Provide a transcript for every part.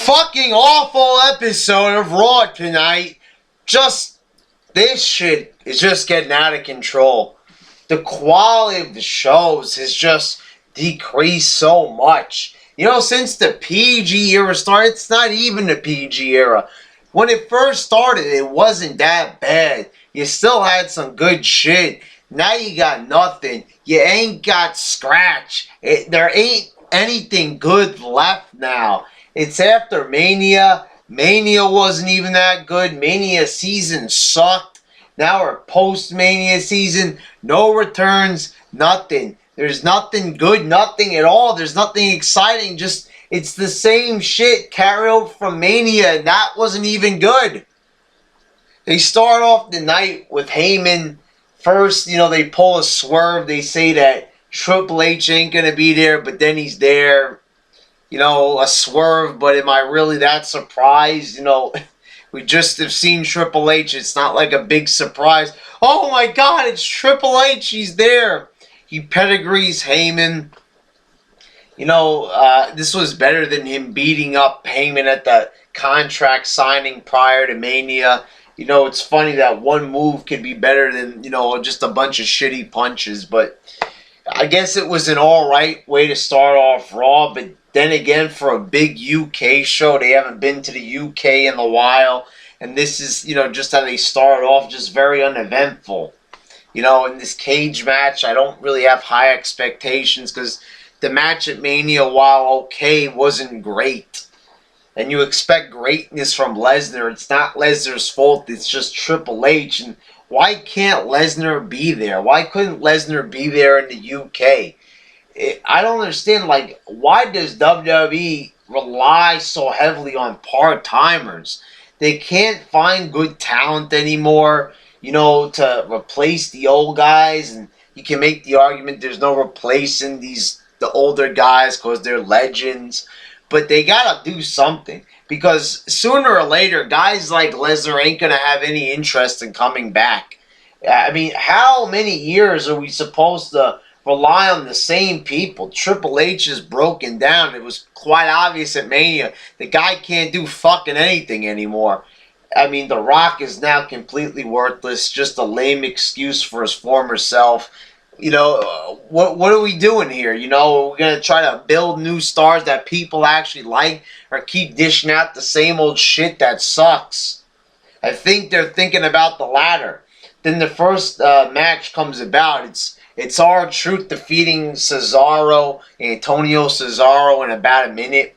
Fucking awful episode of Raw tonight. This shit is just getting out of control. The quality of the shows has just decreased so much. You know, since the PG era started, it's not even the PG era. When it first started, it wasn't that bad. You still had some good shit. Now you got nothing. You ain't got scratch. There ain't anything good left now. It's after Mania. Mania wasn't even that good. Mania season sucked. Now we're post-Mania season. No returns. Nothing. There's nothing good. Nothing at all. There's nothing exciting. Just, it's the same shit carried over from Mania, and that wasn't even good. They start off the night with Heyman. First, you know, they pull a swerve. They say that Triple H ain't going to be there, but then he's there. You know, a swerve, but am I really that surprised? You know, we just have seen Triple H. It's not like a big surprise. Oh my God, it's Triple H. He's there. He pedigrees Heyman. You know, this was better than him beating up Heyman at the contract signing prior to Mania. You know, it's funny that one move could be better than, you know, just a bunch of shitty punches. But I guess it was an alright way to start off Raw. But then again, for a big UK show, they haven't been to the UK in a while. And this is, you know, just how they start off, just very uneventful. You know, in this cage match, I don't really have high expectations because the match at Mania, while okay, wasn't great. And you expect greatness from Lesnar. It's not Lesnar's fault. It's just Triple H. And why can't Lesnar be there? Why couldn't Lesnar be there in the UK? I don't understand. Like, why does WWE rely so heavily on part-timers? They can't find good talent anymore, you know, to replace the old guys. And you can make the argument there's no replacing the older guys because they're legends. But they gotta do something, because sooner or later, guys like Lesnar ain't gonna have any interest in coming back. I mean, how many years are we supposed to rely on the same people? Triple H is broken down. It was quite obvious at Mania. The guy can't do fucking anything anymore. I mean, The Rock is now completely worthless. Just a lame excuse for his former self. You know, what are we doing here? You know, we're going to try to build new stars that people actually like, or keep dishing out the same old shit that sucks? I think they're thinking about the latter. Then the first match comes about. It's R-Truth defeating Cesaro, Antonio Cesaro, in about a minute.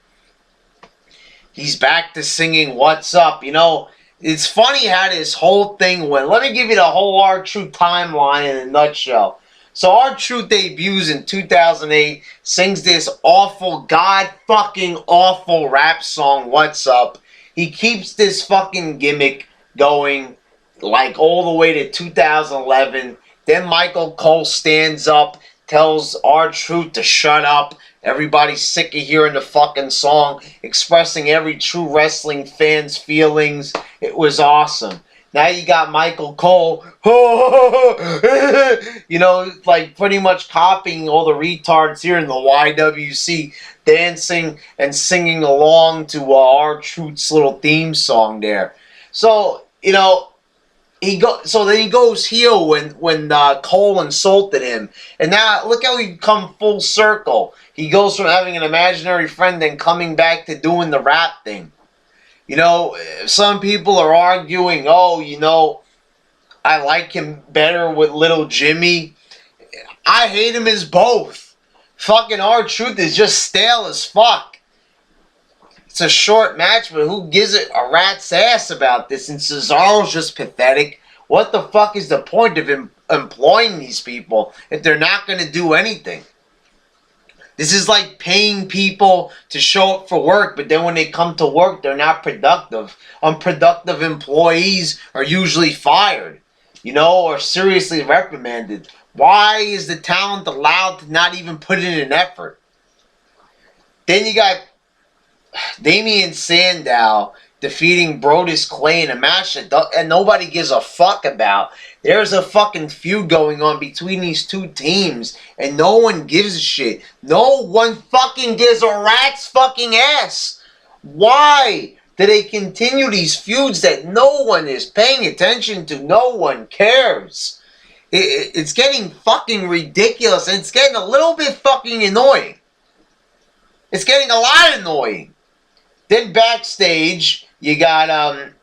He's back to singing What's Up. You know, it's funny how this whole thing went. Let me give you the whole R-Truth timeline in a nutshell. So R-Truth debuts in 2008, sings this awful, god-fucking-awful rap song, What's Up. He keeps this fucking gimmick going, like, all the way to 2011. Then Michael Cole stands up, tells R-Truth to shut up. Everybody's sick of hearing the fucking song, expressing every true wrestling fan's feelings. It was awesome. Now you got Michael Cole, you know, like pretty much copying all the retards here in the YWC, dancing and singing along to R-Truth's little theme song there. So, you know, then he goes heel when Cole insulted him. And now, look how he come full circle. He goes from having an imaginary friend then coming back to doing the rap thing. You know, some people are arguing, oh, you know, I like him better with Little Jimmy. I hate him as both. Fucking R-Truth is just stale as fuck. It's a short match, but who gives a rat's ass about this? And Cesaro's just pathetic. What the fuck is the point of employing these people if they're not going to do anything? This is like paying people to show up for work, but then when they come to work, they're not productive. Unproductive employees are usually fired, you know, or seriously reprimanded. Why is the talent allowed to not even put in an effort? Then you got Damien Sandow defeating Brodus Clay in a match that nobody gives a fuck about. There's a fucking feud going on between these two teams, and no one gives a shit. No one fucking gives a rat's fucking ass. Why do they continue these feuds that no one is paying attention to? No one cares. It's getting fucking ridiculous, and it's getting a little bit fucking annoying. It's getting a lot annoying. Then backstage, you got,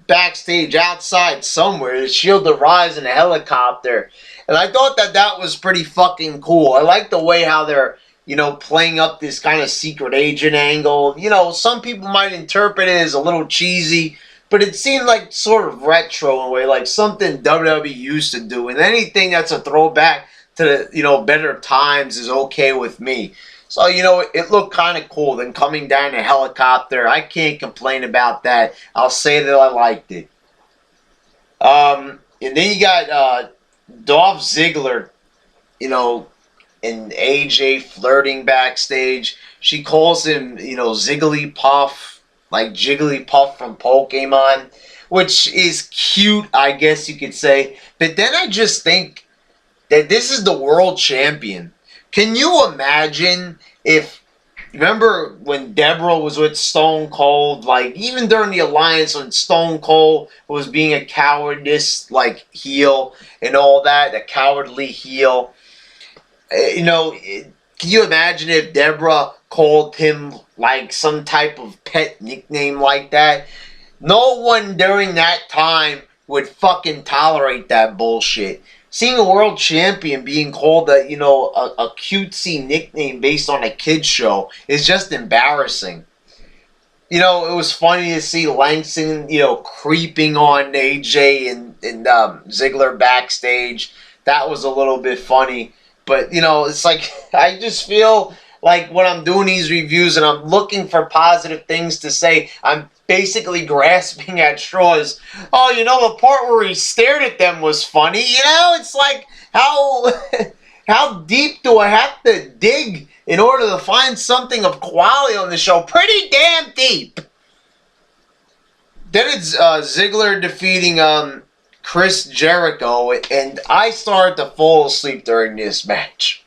backstage outside somewhere, the Shield of Rise in a helicopter. And I thought that was pretty fucking cool. I like the way how they're, playing up this kind of secret agent angle. Some people might interpret it as a little cheesy, but it seemed like sort of retro in a way, like something WWE used to do. And anything that's a throwback to the, better times is okay with me. So, it looked kind of cool. Then coming down a helicopter, I can't complain about that. I'll say that I liked it. And then you got Dolph Ziggler, and AJ flirting backstage. She calls him, Zigglypuff, like Jigglypuff from Pokemon, which is cute, I guess you could say. But then I just think that this is the world champion. Can you imagine if, remember when Deborah was with Stone Cold, like even during the alliance when Stone Cold was being a cowardice, like heel and all that, a cowardly heel. Can you imagine if Deborah called him like some type of pet nickname like that? No one during that time would fucking tolerate that bullshit. Seeing a world champion being called a cutesy nickname based on a kid's show is just embarrassing. It was funny to see Langston, creeping on AJ and Ziggler backstage. That was a little bit funny. But, it's like, I just feel like when I'm doing these reviews and I'm looking for positive things to say, I'm basically grasping at straws. Oh, the part where he stared at them was funny. It's like, how deep do I have to dig in order to find something of quality on the show? Pretty damn deep. Then it's Ziggler defeating Chris Jericho, and I started to fall asleep during this match.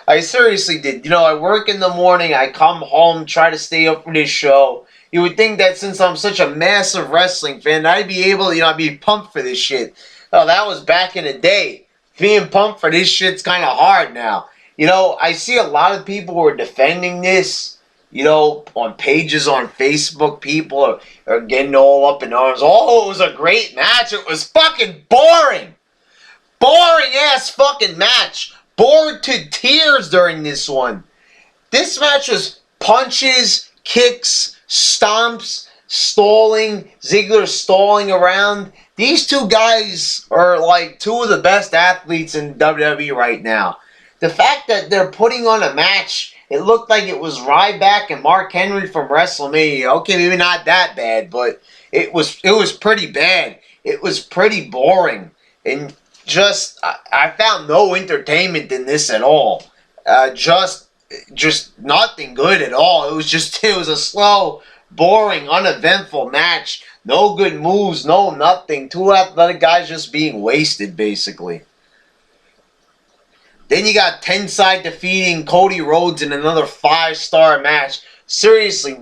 I seriously did. I work in the morning, I come home, try to stay up for this show. You would think that since I'm such a massive wrestling fan, I'd be able to, I'd be pumped for this shit. Oh, that was back in the day. Being pumped for this shit's kind of hard now. I see a lot of people who are defending this, on pages on Facebook. People are getting all up in arms. Oh, it was a great match. It was fucking boring. Boring ass fucking match. Bored to tears during this one. This match was punches, kicks, stomps, stalling, Ziggler stalling around. These two guys are like two of the best athletes in WWE right now. The fact that they're putting on a match, it looked like it was Ryback and Mark Henry from WrestleMania. Okay, maybe not that bad, but it was pretty bad. It was pretty boring. And just, I found no entertainment in this at all. Just nothing good at all. It was a slow, boring, uneventful match. No good moves, no nothing. Two athletic guys just being wasted, basically. Then you got Tensai defeating Cody Rhodes in another 5-star match. Seriously,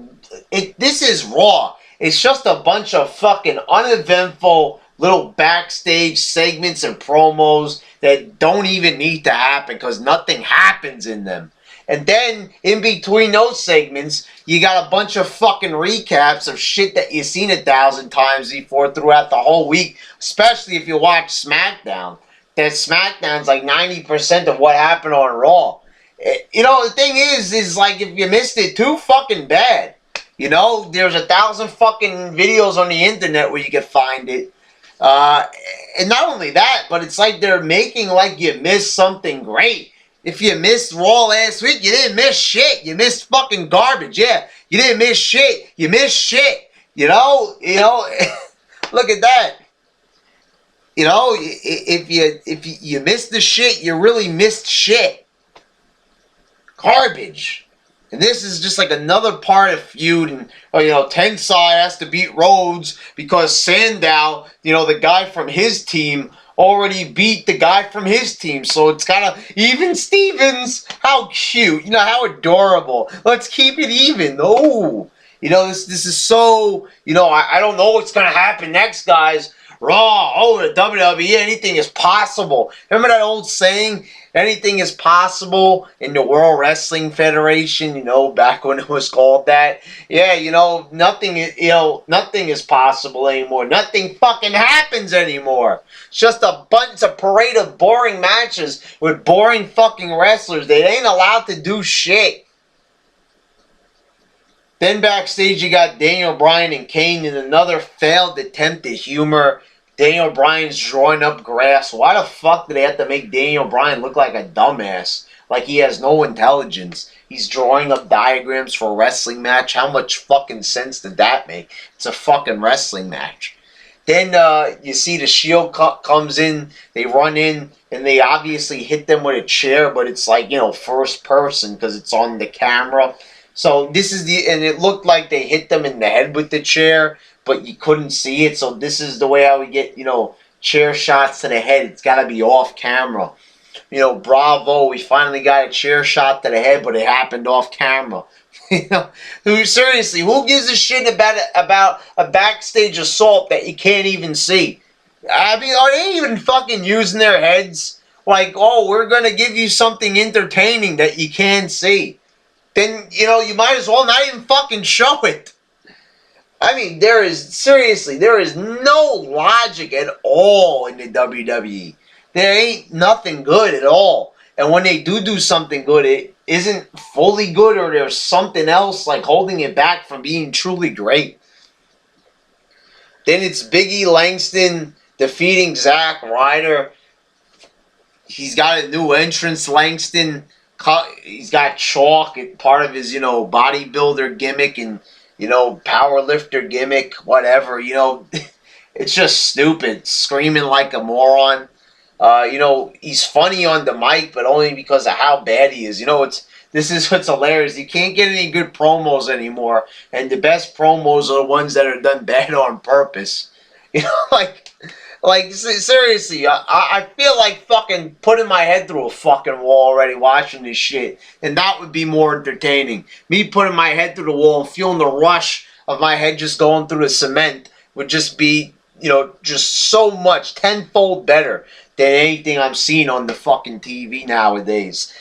this is Raw. It's just a bunch of fucking uneventful little backstage segments and promos that don't even need to happen because nothing happens in them. And then, in between those segments, you got a bunch of fucking recaps of shit that you've seen 1,000 times before throughout the whole week, especially if you watch SmackDown. That SmackDown's like 90% of what happened on Raw. The thing is like, if you missed it, too fucking bad. There's 1,000 fucking videos on the internet where you can find it. And not only that, but it's like they're making like you missed something great. If you missed Raw last week, you didn't miss shit. You missed fucking garbage. Yeah, you didn't miss shit. You missed shit. Look at that. If you missed the shit, you really missed shit. Garbage. And this is just like another part of feud. And Tensai has to beat Rhodes because Sandow, the guy from his team, already beat the guy from his team. So it's kind of even Stevens. How cute. You know, how adorable. Let's keep it even. Oh. You know, this is so, you know, I don't know what's going to happen next, guys. Raw, oh, the WWE, anything is possible. Remember that old saying? Anything is possible in the World Wrestling Federation, you know, back when it was called that. Yeah, you know, nothing is possible anymore. Nothing fucking happens anymore. It's just a bunch of parade of boring matches with boring fucking wrestlers. They ain't allowed to do shit. Then backstage you got Daniel Bryan and Kane in another failed attempt at humor. Daniel Bryan's drawing up grass. Why the fuck do they have to make Daniel Bryan look like a dumbass? Like he has no intelligence. He's drawing up diagrams for a wrestling match. How much fucking sense did that make? It's a fucking wrestling match. Then you see the Shield comes in. They run in and they obviously hit them with a chair, but it's like, you know, first person because it's on the camera. So this is and it looked like they hit them in the head with the chair, but you couldn't see it. So this is the way how we get, you know, chair shots to the head. It's got to be off camera. You know, bravo, we finally got a chair shot to the head, but it happened off camera. You know, seriously, who gives a shit about a backstage assault that you can't even see? I mean, are they even fucking using their heads? Like, oh, we're going to give you something entertaining that you can't see. Then, you know, you might as well not even fucking show it. I mean, there is no logic at all in the WWE. There ain't nothing good at all. And when they do something good, it isn't fully good, or there's something else like holding it back from being truly great. Then it's Big E Langston defeating Zack Ryder. He's got a new entrance, Langston. He's got chalk, part of his, you know, bodybuilder gimmick and, you know, power lifter gimmick, whatever, you know. It's just stupid, screaming like a moron. You know, he's funny on the mic, but only because of how bad he is. You know, this is what's hilarious. You can't get any good promos anymore, and the best promos are the ones that are done bad on purpose. You know, like seriously, I feel like fucking putting my head through a fucking wall already watching this shit, and that would be more entertaining. Me putting my head through the wall and feeling the rush of my head just going through the cement would just be, you know, just so much tenfold better than anything I'm seeing on the fucking TV nowadays.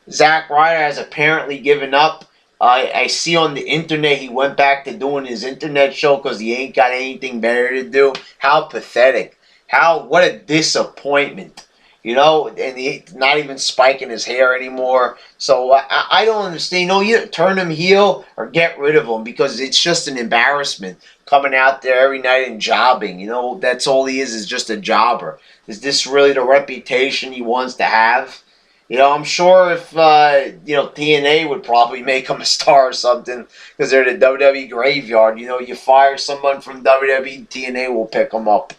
Zack Ryder has apparently given up. I see on the internet he went back to doing his internet show because he ain't got anything better to do. How pathetic. What a disappointment. You know, and he's not even spiking his hair anymore. So I don't understand. You know, either turn him heel or get rid of him because it's just an embarrassment coming out there every night and jobbing. You know, that's all he is just a jobber. Is this really the reputation he wants to have? You know, I'm sure if, you know, TNA would probably make him a star or something because they're the WWE graveyard. You know, you fire someone from WWE, TNA will pick them up.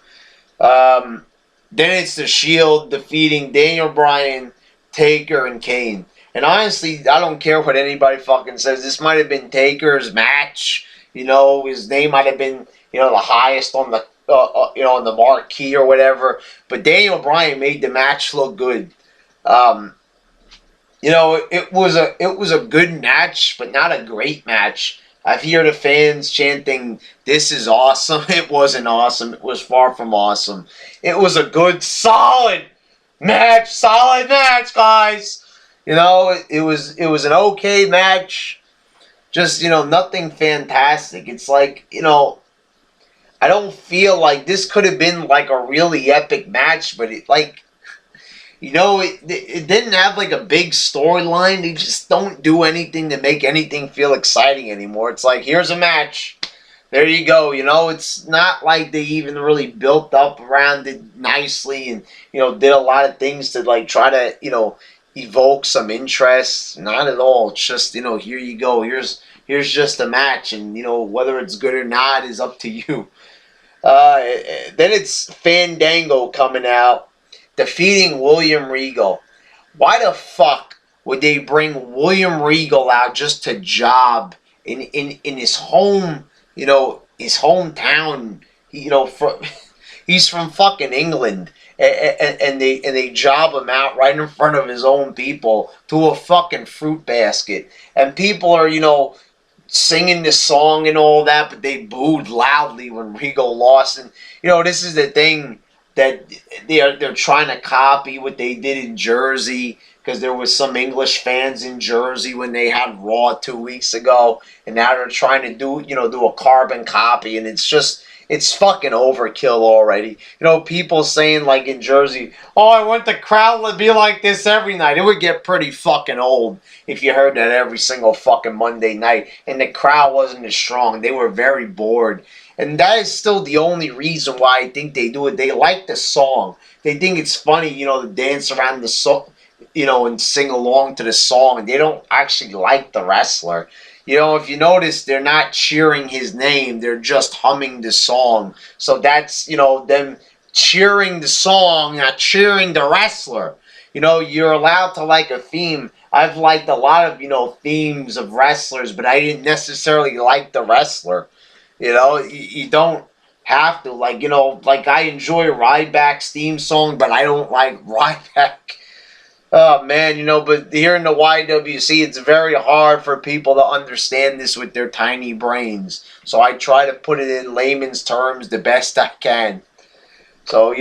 Then it's the Shield defeating Daniel Bryan, Taker, and Kane. And honestly, I don't care what anybody fucking says. This might have been Taker's match. You know, his name might have been, you know, the highest on the, you know, on the marquee or whatever. But Daniel Bryan made the match look good. You know, it was a good match, but not a great match. I've heard the fans chanting, "This is awesome." It wasn't awesome. It was far from awesome. It was a good, solid match, guys. You know, it was an okay match. Just, you know, nothing fantastic. It's like, you know, I don't feel like this could have been like a really epic match, but it, like, you know, it didn't have like a big storyline. They just don't do anything to make anything feel exciting anymore. It's like, here's a match. There you go. You know, it's not like they even really built up around it nicely and, you know, did a lot of things to like try to, you know, evoke some interest. Not at all. It's just, you know, here you go. Here's just a match, and, you know, whether it's good or not is up to you. Then it's Fandango coming out, defeating William Regal. Why the fuck would they bring William Regal out just to job in his home, you know, his hometown? You know, He's from fucking England. And they job him out right in front of his own people to a fucking fruit basket. And people are, singing this song and all that, but they booed loudly when Regal lost. And, this is the thing that they're trying to copy what they did in Jersey, because there was some English fans in Jersey when they had Raw 2 weeks ago, and now they're trying to do a carbon copy, and it's fucking overkill already. People saying like in Jersey, oh, I want the crowd to be like this every night. It would get pretty fucking old if you heard that every single fucking Monday night, and the crowd wasn't as strong. They were very bored. And that is still the only reason why I think they do it. They like the song. They think it's funny, to dance around the song, and sing along to the song. And they don't actually like the wrestler. If you notice, they're not cheering his name. They're just humming the song. So that's, them cheering the song, not cheering the wrestler. You're allowed to like a theme. I've liked a lot of, themes of wrestlers, but I didn't necessarily like the wrestler. You don't have to. Like I enjoy Ryback's theme song, but I don't like Ryback. Oh, man, but here in the YWC, it's very hard for people to understand this with their tiny brains. So I try to put it in layman's terms the best I can. So,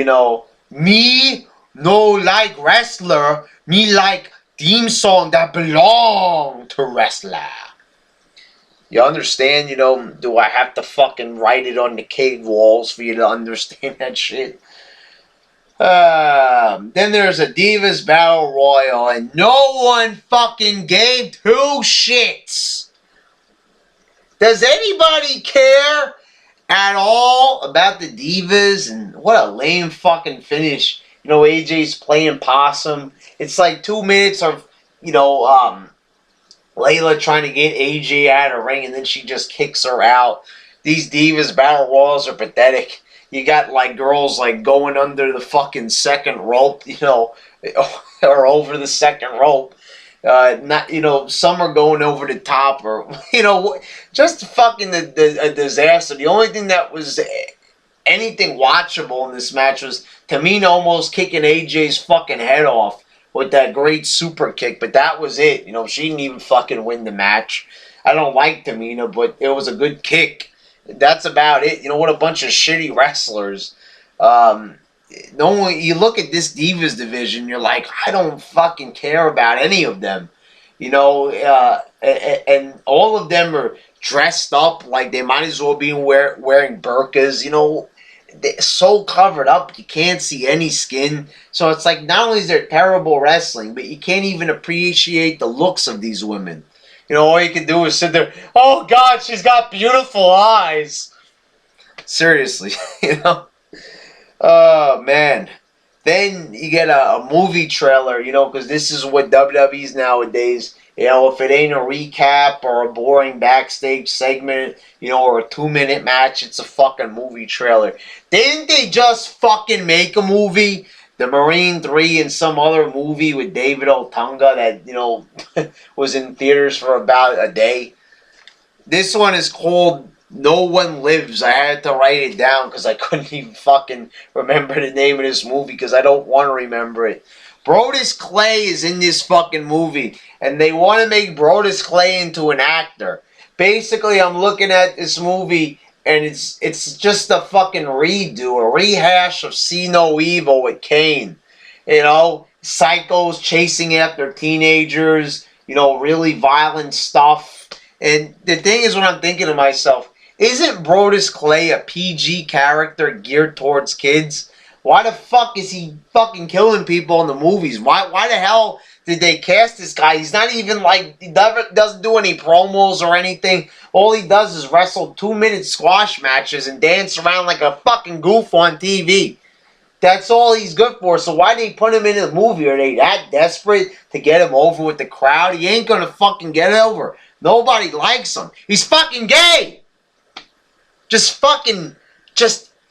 me no like wrestler, me like theme song that belong to wrestler. You understand, do I have to fucking write it on the cave walls for you to understand that shit? Then there's a Divas Battle Royal, and no one fucking gave two shits. Does anybody care at all about the Divas? And what a lame fucking finish. AJ's playing possum. It's like 2 minutes of, Layla trying to get AJ out of the ring, and then she just kicks her out. These Divas Battle Royals are pathetic. You got like girls like going under the fucking second rope, or over the second rope. Not some are going over the top, or just fucking a disaster. The only thing that was anything watchable in this match was Tamina almost kicking AJ's fucking head off with that great super kick, but that was it. She didn't even fucking win the match. I don't like Tamina, but it was a good kick. That's about it. What a bunch of shitty wrestlers. You look at this Divas division, you're like, I don't fucking care about any of them. And all of them are dressed up like they might as well be wearing burqas. They're so covered up, you can't see any skin. So it's like, not only is there terrible wrestling, but you can't even appreciate the looks of these women. All you can do is sit there, oh God, she's got beautiful eyes. Seriously, Oh, man. Then you get a movie trailer, because this is what WWE's nowadays. If it ain't a recap or a boring backstage segment, or a 2-minute match, it's a fucking movie trailer. Didn't they just fucking make a movie? The Marine 3 and some other movie with David Otunga that, was in theaters for about a day. This one is called No One Lives. I had to write it down because I couldn't even fucking remember the name of this movie because I don't want to remember it. Brodus Clay is in this fucking movie, and they want to make Brodus Clay into an actor. Basically, I'm looking at this movie, and it's just a fucking redo, a rehash of See No Evil with Kane. Psychos chasing after teenagers, really violent stuff. And the thing is, when I'm thinking to myself, isn't Brodus Clay a PG character geared towards kids? Why the fuck is he fucking killing people in the movies? Why the hell did they cast this guy? He's not even he doesn't do any promos or anything. All he does is wrestle 2-minute squash matches and dance around like a fucking goof on TV. That's all he's good for. So why they put him in a movie? Are they that desperate to get him over with the crowd? He ain't gonna fucking get over. Nobody likes him. He's fucking gay. Just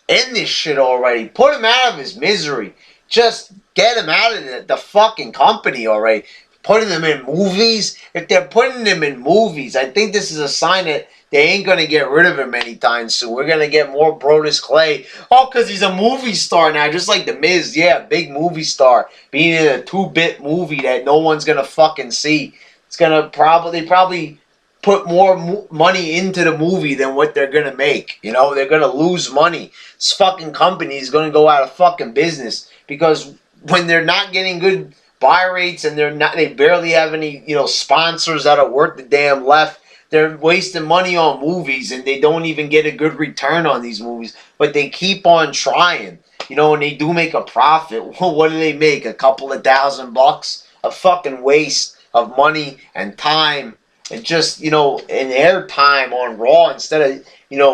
end this shit already. Put him out of his misery. Just get him out of the fucking company already. putting them in movies, if they're putting them in movies, I think this is a sign that they ain't going to get rid of him anytime soon. We're going to get more Brodus Clay. Oh, because he's a movie star now, just like The Miz. Yeah, big movie star. Being in a 2-bit movie that no one's going to fucking see. It's going to probably put more money into the movie than what they're going to make. You know, they're going to lose money. This fucking company is going to go out of fucking business. Because when they're not getting good buy rates and they barely have any, sponsors that are worth the damn left, they're wasting money on movies and they don't even get a good return on these movies. But they keep on trying. And they do make a profit. What do they make? A couple of $1,000? A fucking waste of money and time. And just, an airtime on Raw instead of,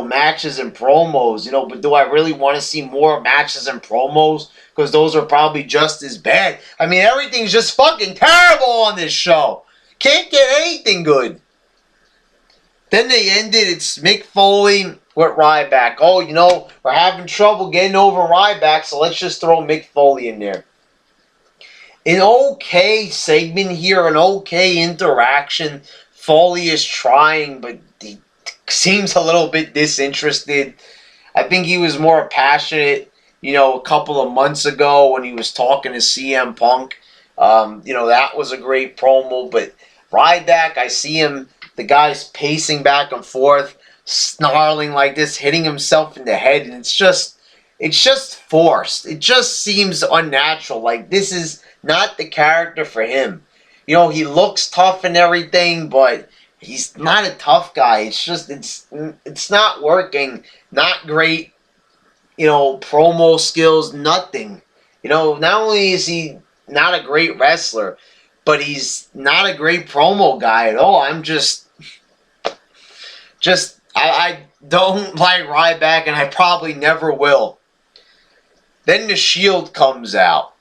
matches and promos. But do I really want to see more matches and promos? Because those are probably just as bad. I mean, everything's just fucking terrible on this show. Can't get anything good. Then they ended, it's Mick Foley with Ryback. Oh, we're having trouble getting over Ryback, so let's just throw Mick Foley in there. An okay segment here, an okay interaction. Foley is trying, but he seems a little bit disinterested. I think he was more passionate, a couple of months ago when he was talking to CM Punk. That was a great promo, but Ryback, I see him. The guy's pacing back and forth, snarling like this, hitting himself in the head, and it's just forced. It just seems unnatural. Like, this is not the character for him. He looks tough and everything, but he's not a tough guy. It's just, it's not working. Not great, promo skills, nothing. Not only is he not a great wrestler, but he's not a great promo guy at all. I don't like Ryback, and I probably never will. Then the Shield comes out.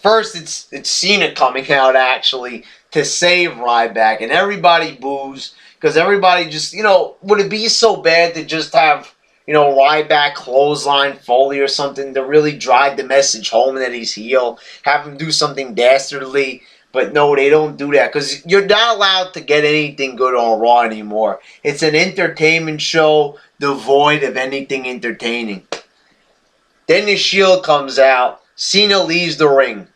First it's Cena coming out actually to save Ryback, and everybody boos because everybody just, would it be so bad to just have, Ryback clothesline Foley or something to really drive the message home that he's heel, have him do something dastardly? But no, they don't do that because you're not allowed to get anything good on Raw anymore. It's an entertainment show devoid of anything entertaining. Then the Shield comes out. Cena leaves the ring.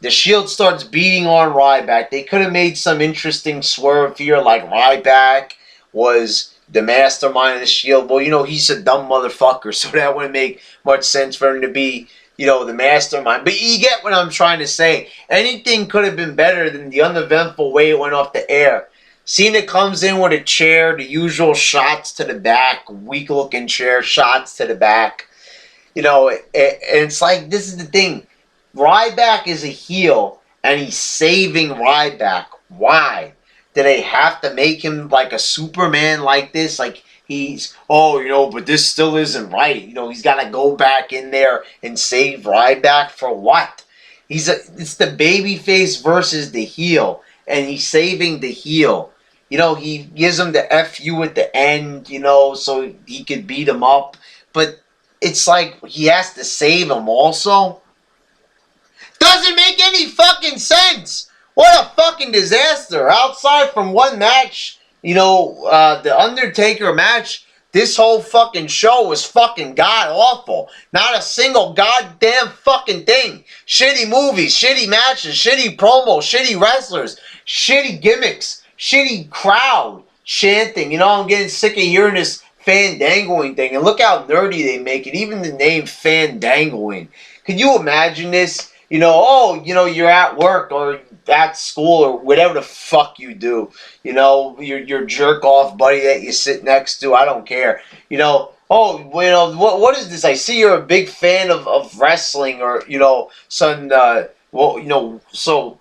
The Shield starts beating on Ryback. They could have made some interesting swerve here, like Ryback was the mastermind of the Shield. Well, he's a dumb motherfucker, so that wouldn't make much sense for him to be, the mastermind. But you get what I'm trying to say. Anything could have been better than the uneventful way it went off the air. Cena comes in with a chair, the usual shots to the back, weak-looking chair, shots to the back. And it's like, this is the thing. Ryback is a heel, and he's saving Ryback. Why? Do they have to make him like a Superman like this? Like, but this still isn't right. He's got to go back in there and save Ryback for what? It's the babyface versus the heel, and he's saving the heel. He gives him the FU at the end, so he could beat him up. But it's like he has to save him also. Doesn't make any fucking sense. What a fucking disaster. Outside from one match, the Undertaker match, this whole fucking show was fucking god-awful. Not a single goddamn fucking thing. Shitty movies, shitty matches, shitty promos, shitty wrestlers, shitty gimmicks, shitty crowd chanting. I'm getting sick of hearing this Fandangoing thing. And look how nerdy they make it. Even the name Fandangoing. Can you imagine this? You're at work or at school or whatever the fuck you do. Your jerk off buddy that you sit next to. I don't care. What is this? I see you're a big fan of wrestling or, so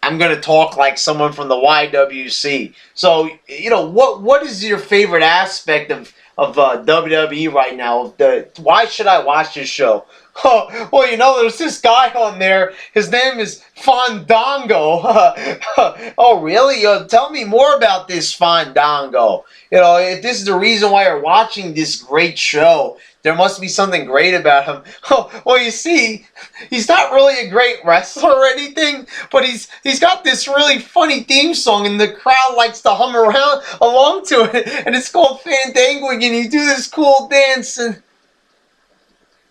I'm going to talk like someone from the YWC. So, what is your favorite aspect of WWE right now? Why should I watch this show? Oh, well, there's this guy on there. His name is Fandango. Oh, really? Tell me more about this Fandango. If this is the reason why you're watching this great show, there must be something great about him. Oh, well, you see, he's not really a great wrestler or anything, but he's got this really funny theme song, and the crowd likes to hum around along to it, and it's called Fandango, and you do this cool dance, and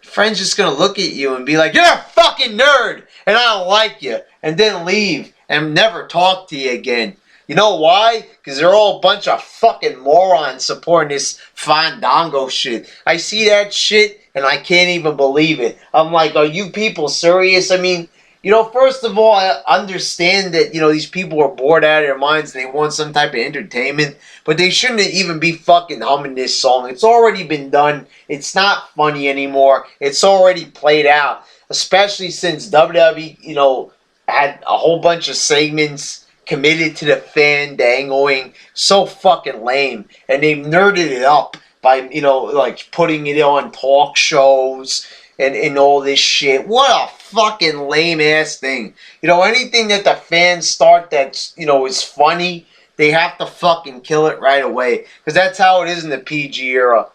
friend's just gonna look at you and be like, "You're a fucking nerd, and I don't like you," and then leave and never talk to you again. You know why? Because they're all a bunch of fucking morons supporting this Fandango shit. I see that shit and I can't even believe it. I'm like, are you people serious? I mean, first of all, I understand that, these people are bored out of their minds and they want some type of entertainment, but they shouldn't even be fucking humming this song. It's already been done. It's not funny anymore. It's already played out, especially since WWE, had a whole bunch of segments committed to the fandangoing. So fucking lame. And they've nerded it up by, like putting it on talk shows and all this shit. What a fucking lame ass thing. Anything that the fans start that's, is funny, they have to fucking kill it right away. Because that's how it is in the PG era.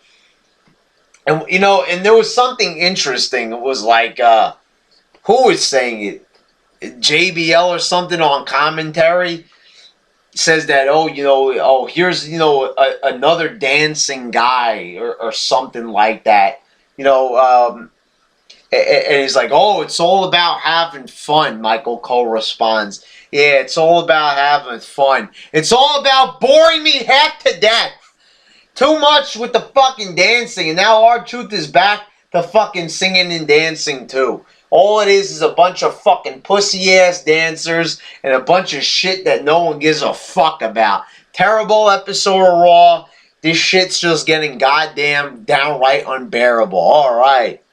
And, and there was something interesting. It was like, who was saying it? JBL or something on commentary says that, here's, another dancing guy or something like that, and he's like, oh, it's all about having fun. Michael Cole responds, yeah, it's all about having fun. It's all about boring me half to death. Too much with the fucking dancing, and now R-Truth is back to fucking singing and dancing too. All it is a bunch of fucking pussy-ass dancers and a bunch of shit that no one gives a fuck about. Terrible episode of Raw. This shit's just getting goddamn downright unbearable. Alright.